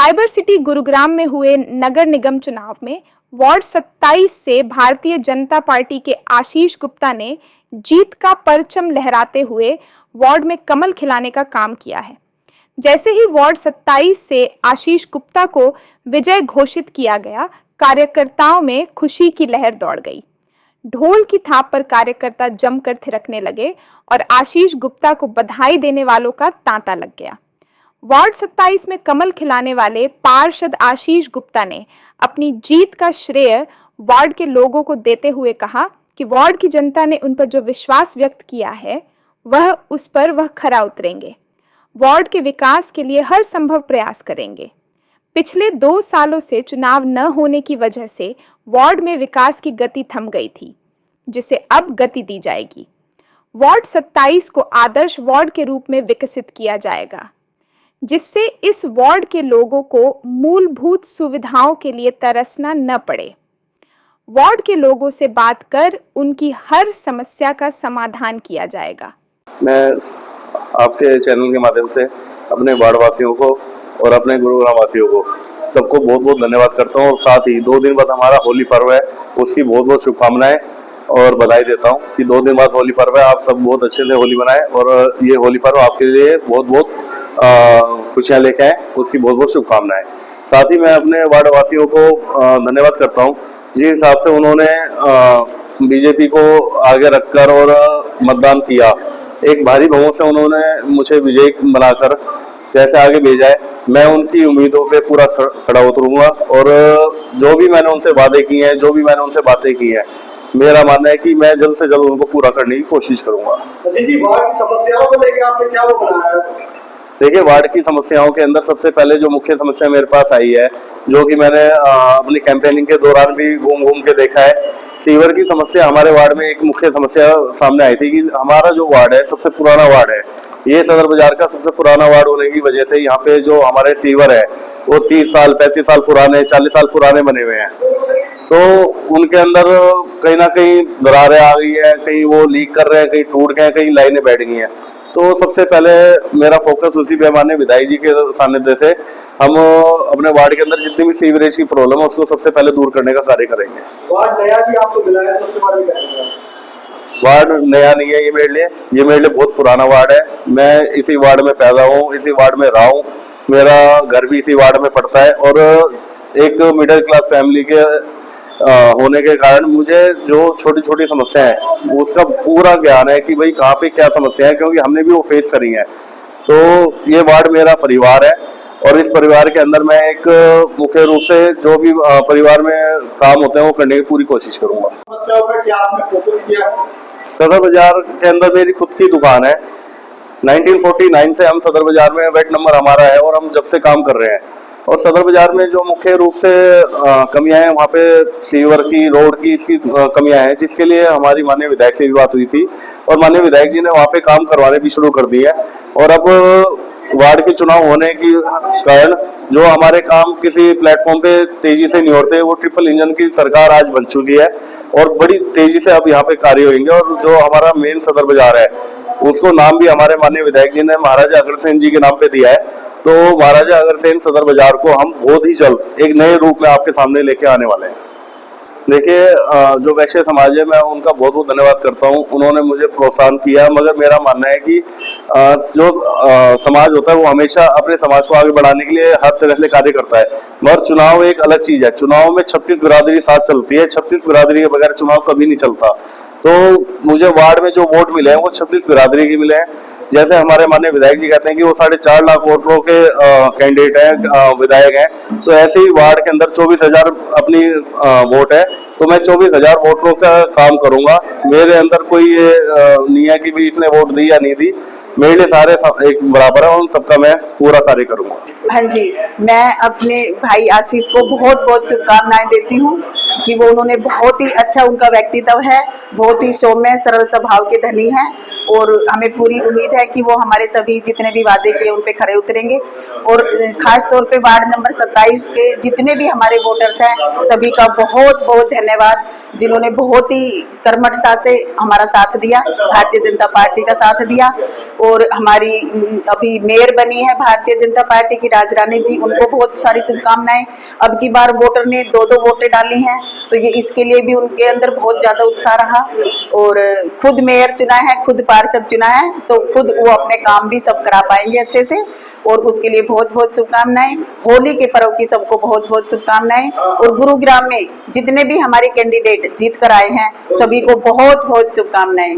Cyber city Gurugram में हुए नगर निगम चुनाव में वार्ड 27 से भारतीय जनता पार्टी के आशीष गुप्ता ने जीत का परचम लहराते हुए वार्ड में कमल खिलाने का काम किया है। जैसे ही वार्ड 27 से आशीष गुप्ता को विजय घोषित किया गया, कार्यकर्ताओं में खुशी की लहर दौड़ गई। ढोल की थाप पर कार्यकर्ता जमकर थिरकने लगे और आशीष गुप्ता को बधाई देने वालों का तांता लग गया। वार्ड 27 में कमल खिलाने वाले पार्षद आशीष गुप्ता ने अपनी जीत का श्रेय वार्ड के लोगों को देते हुए कहा कि वार्ड की जनता ने उन पर जो विश्वास व्यक्त किया है वह खरा उतरेंगे। वार्ड के विकास के लिए हर संभव प्रयास करेंगे। पिछले 2 सालों से चुनाव न होने की वजह से वार्ड में विकास की गति थम गई थी, जिसे अब गति दी जाएगी। वार्ड 27 को आदर्श वार्ड के रूप में विकसित किया जाएगा, जिससे इस वार्ड के लोगों को मूलभूत सुविधाओं के लिए तरसना न पड़े। वार्ड के लोगों से बात कर उनकी हर समस्या का समाधान किया जाएगा। मैं आपके चैनल के माध्यम से अपने वार्ड वासियों को और अपने गुरुग्राम वासियों को सबको बहुत बहुत धन्यवाद करता हूँ और साथ ही 2 दिन बाद हमारा होली पर्व है, उसकी बहुत बहुत शुभकामनाएं और बधाई देता हूँ कि 2 दिन बाद होली पर्व है। आप सब बहुत अच्छे से होली मनाएं और ये होली पर्व आपके लिए बहुत बहुत खुशियाँ लेके आए, उसकी बहुत बहुत शुभकामनाएं। साथ ही मैं अपने वार्ड वासियों को धन्यवाद करता हूँ जिस हिसाब से उन्होंने बीजेपी को आगे रखकर और मतदान किया। एक भारी बहुमत से उन्होंने मुझे विजयी बनाकर जैसे आगे भेजा है, मैं उनकी उम्मीदों पे पूरा खड़ा उतरूंगा और जो भी मैंने उनसे वादे किए हैं, जो भी मैंने उनसे बातें की हैं, मेरा मानना है कि मैं जल्द से जल्द उनको पूरा करने की कोशिश करूंगा। जी, वार्ड की समस्याओं को लेकर आपने क्या वो बनाया है? देखिए, वार्ड की समस्याओं के अंदर सबसे पहले जो मुख्य समस्या मेरे पास आई है, जो कि मैंने अपनी कैंपेनिंग के दौरान भी घूम घूम के देखा है, सीवर की समस्या हमारे वार्ड में एक मुख्य समस्या सामने आई थी कि हमारा जो वार्ड है सबसे पुराना वार्ड है। ये सदर बाजार का सबसे पुराना वार्ड होने की वजह से यहाँ पे जो हमारे सीवर है वो 30 साल 35 साल पुराने 40 साल पुराने बने हुए हैं, तो उनके अंदर कहीं ना कहीं दरारें आ गई है, कहीं वो लीक कर रहे हैं, कहीं टूट गए, कहीं लाइनें बैठ गई हैं। तो सबसे पहले मेरा फोकस उसी पे माननीय विधायक जी के सानिध्य से हम अपने वार्ड के अंदर जितनी भी सीवरेज की प्रॉब्लम है उसको सबसे पहले दूर करने का कार्य करेंगे। वार्ड नया भी आपको मिला है तो उसके बारे में क्या कहेंगे? वार्ड नया नहीं है, ये मेरे लिए बहुत पुराना वार्ड है। मैं इसी वार्ड में पैदा हूँ, इसी वार्ड में रहा हूँ, मेरा घर भी इसी वार्ड में पड़ता है और एक मिडिल क्लास फैमिली के होने के कारण मुझे जो छोटी छोटी समस्या है उसका पूरा ज्ञान है कि भाई कहाँ पे क्या समस्या है, क्योंकि हमने भी वो फेस करी है। तो ये वार्ड मेरा परिवार है और इस परिवार के अंदर मैं एक मुख्य रूप से जो भी परिवार में काम होते हैं वो करने की पूरी कोशिश करूंगा। समस्याओं पर क्या आपने फोकस किया है? सदर बाजार के अंदर मेरी खुद की दुकान है। 1949 से हम सदर बाजार में वेट नंबर हमारा है और हम जब से काम कर रहे हैं। और सदर बाजार में जो मुख्य रूप से कमियां हैं वहाँ पे सीवर की, रोड की, इसकी कमियां हैं, जिसके लिए हमारी माननीय विधायक से भी बात हुई थी और माननीय विधायक जी ने वहाँ पे काम करवाने भी शुरू कर दिया है। और अब वार्ड के चुनाव होने के कारण जो हमारे काम किसी प्लेटफॉर्म पे तेजी से नहीं होते, वो ट्रिपल इंजन की सरकार आज बन चुकी है और बड़ी तेजी से अब यहाँ पे कार्य होंगे। और जो हमारा मेन सदर बाजार है उसको नाम भी हमारे माननीय विधायक जी ने महाराजा अग्रसेन जी के नाम पे दिया है। तो महाराजा अग्रसेन सदर बाजार को हम बहुत ही जल्द एक नए रूप में आपके सामने लेके आने वाले हैं। देखिए, जो वैश्य समाज है मैं उनका बहुत बहुत धन्यवाद करता हूं, उन्होंने मुझे प्रोत्साहन किया। मगर मेरा मानना है कि जो समाज होता है वो हमेशा अपने समाज को आगे बढ़ाने के लिए हर तरह से कार्य करता है, मगर चुनाव एक अलग चीज है। चुनाव में 36 बिरादरी साथ चलती है, 36 बिरादरी के बगैर चुनाव कभी नहीं चलता। तो मुझे वार्ड में जो वोट मिले हैं वो 36 बिरादरी के मिले हैं। जैसे हमारे माननीय विधायक जी कहते हैं कि वो 4.5 लाख वोटरों के कैंडिडेट हैं, विधायक हैं, तो ऐसे ही वार्ड के अंदर 24,000 अपनी वोट है, तो मैं 24,000 वोटरों का काम करूंगा। मेरे अंदर कोई ये नहीं है कि भी इसने वोट दी या नहीं दी, मेरे लिए सारे एक बराबर है, उन सबका मैं पूरा कार्य करूंगा। हाँ जी, मैं अपने भाई आशीष को बहुत बहुत शुभकामनाएं देती हूँ कि वो उन्होंने बहुत ही अच्छा, उनका व्यक्तित्व है, बहुत ही सौम्य सरल स्वभाव के धनी हैं और हमें पूरी उम्मीद है कि वो हमारे सभी जितने भी वादे किए उन पे खरे उतरेंगे। और खास तौर पे वार्ड नंबर 27 के जितने भी हमारे वोटर्स हैं सभी का बहुत बहुत धन्यवाद, जिन्होंने बहुत ही कर्मठता से हमारा साथ दिया, भारतीय जनता पार्टी का साथ दिया। और हमारी अभी मेयर बनी है भारतीय जनता पार्टी की राजरानी जी, उनको बहुत सारी शुभकामनाएं। अब की बार वोटर ने 2-2 वोटें डाली हैं, तो ये इसके लिए भी उनके अंदर बहुत ज्यादा उत्साह रहा। और खुद मेयर चुना है, खुद पार्षद चुना है, तो खुद वो अपने काम भी सब करा पाएंगे अच्छे से, और उसके लिए बहुत बहुत शुभकामनाएं। होली के पर्व की सबको बहुत बहुत शुभकामनाएं। और गुरुग्राम में जितने भी हमारे कैंडिडेट जीत कर आए हैं, सभी को बहुत बहुत शुभकामनाएं।